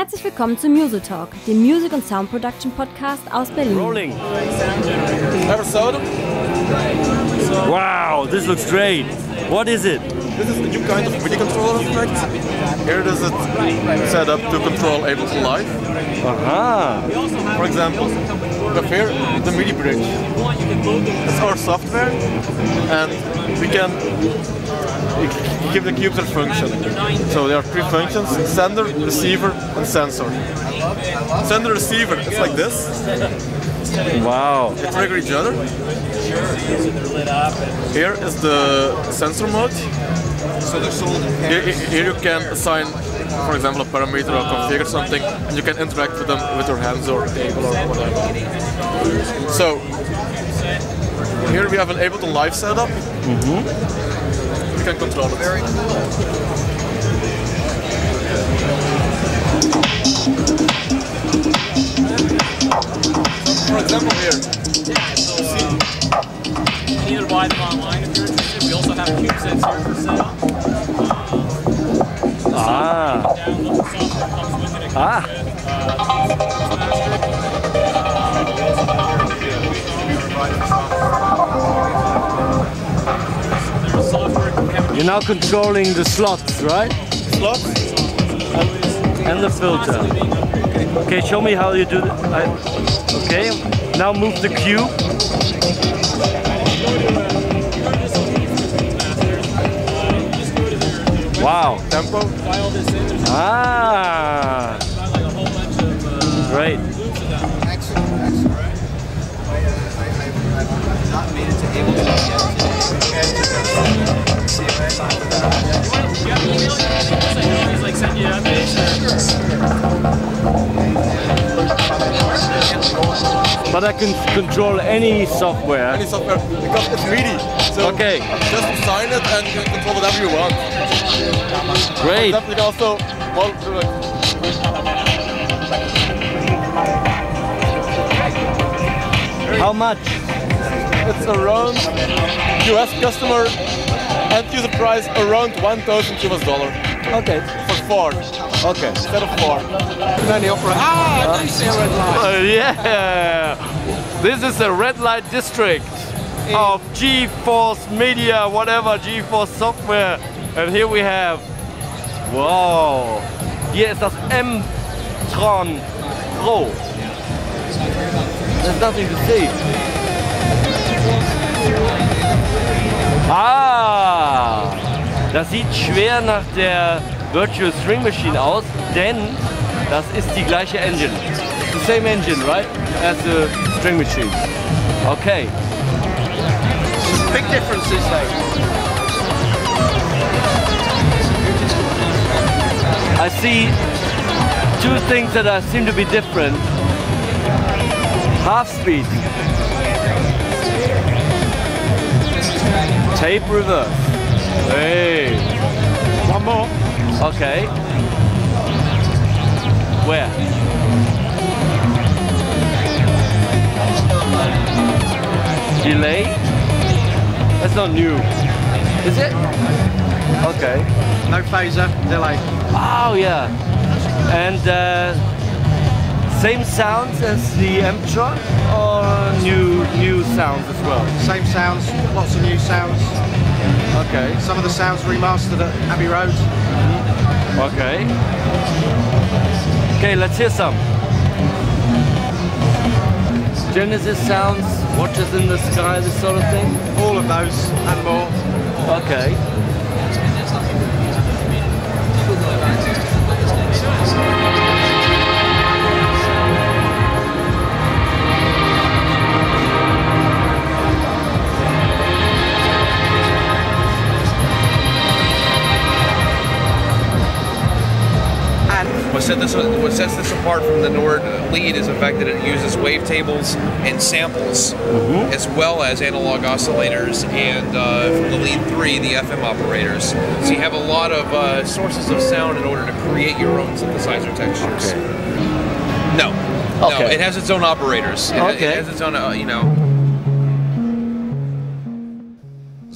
Herzlich willkommen zu MusoTalk, dem Music- und Sound-Production-Podcast aus Berlin. Rolling. Ever saw them? Wow, this looks great. What is it? This is a new kind of MIDI controller effect. Here it is set up to control Ableton Live. For example, we have here the MIDI bridge. It's our software, and we can give the cubes their function. So there are three functions: sender, receiver, and sensor. Sender, receiver, it's like this. Wow. They trigger each other. Here is the sensor mode. So here you can assign, for example, a parameter or configure something, and you can interact with them with your hands or table or whatever. So here we have an Ableton Live setup. You can control it. For example, here. You can either buy them online if you're interested. We also have cube sets here for sale. You're now controlling the slots, right? Slots. And the filter. Okay, show me how you do it. Okay, now move the cube. Wow. Tempo. Great. But I can control any software. Any software, because it's MIDI. So okay. Just assign it and you can control whatever you want. Great. You can also How much? It's around US customer end user price around $1,000 US. Okay. For 4. Okay. Instead of 4. I see a red light. Yeah. This is the red light district of GeForce Media, whatever, GeForce Software. And here we have, wow, hier ist das M-Tron Pro. There's nothing to see. Das sieht schwer nach der Virtual String Machine aus, denn das ist die gleiche Engine. The same engine, right? As the string machine. Okay. Big differences though. I see two things that seem to be different. Half speed. Tape reverse. Hey. One more. Okay. Where? Delay? That's not new. Is it? Okay. No phaser, delay. Oh yeah. And same sounds as the M-Tron or new sounds as well? Same sounds, lots of new sounds. Okay. Some of the sounds remastered at Abbey Road. Okay. Okay, let's hear some. Genesis sounds, Watches in the Sky, this sort of thing? All of those and more. Okay. What sets this apart from the Nord lead is the fact that it uses wavetables and samples, as well as analog oscillators, and from the lead 3, the FM operators. So you have a lot of sources of sound in order to create your own synthesizer textures. Okay. No, it has its own operators. It has its own,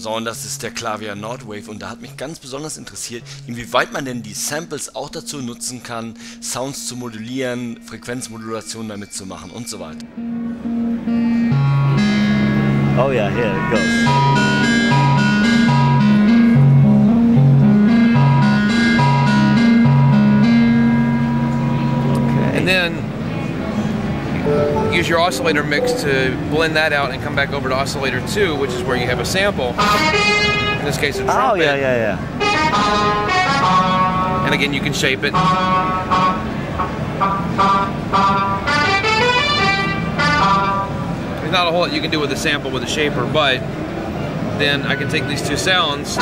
So, und das ist der Klavier Nordwave und da hat mich ganz besonders interessiert, inwieweit man denn die Samples auch dazu nutzen kann, Sounds zu modulieren, Frequenzmodulation damit zu machen und so weiter. Oh yeah, here it goes. And then use your oscillator mix to blend that out and come back over to oscillator 2, which is where you have a sample. In this case, a trumpet. Oh yeah. And again, you can shape it. There's not a whole lot you can do with a sample with a shaper, but then I can take these two sounds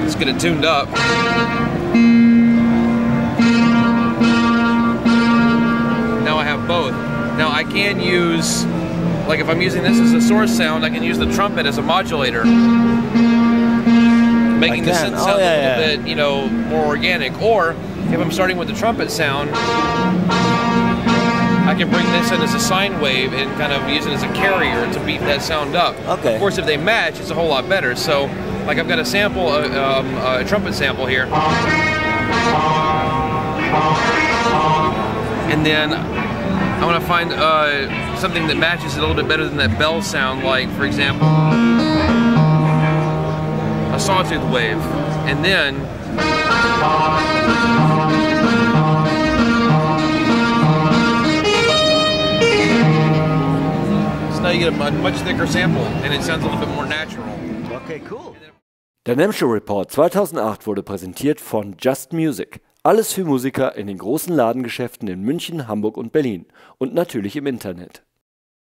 let's get it tuned up. Now I have both. Now I can use, like if I'm using this as a source sound, I can use the trumpet as a modulator, making the synth sound a little bit, you know, more organic. Or if I'm starting with the trumpet sound, I can bring this in as a sine wave and kind of use it as a carrier to beat that sound up. Okay. Of course, if they match, it's a whole lot better. So, like I've got a sample, a trumpet sample here, and then I want to find something that matches it a little bit better than that bell sound, like, for example, a sawtooth wave. And then so now you get a much thicker sample, and it sounds a little bit more natural. Okay, cool. Der NAMM Show Report 2008 wurde präsentiert von Just Music. Alles für Musiker in den großen Ladengeschäften in München, Hamburg und Berlin. Und natürlich im Internet.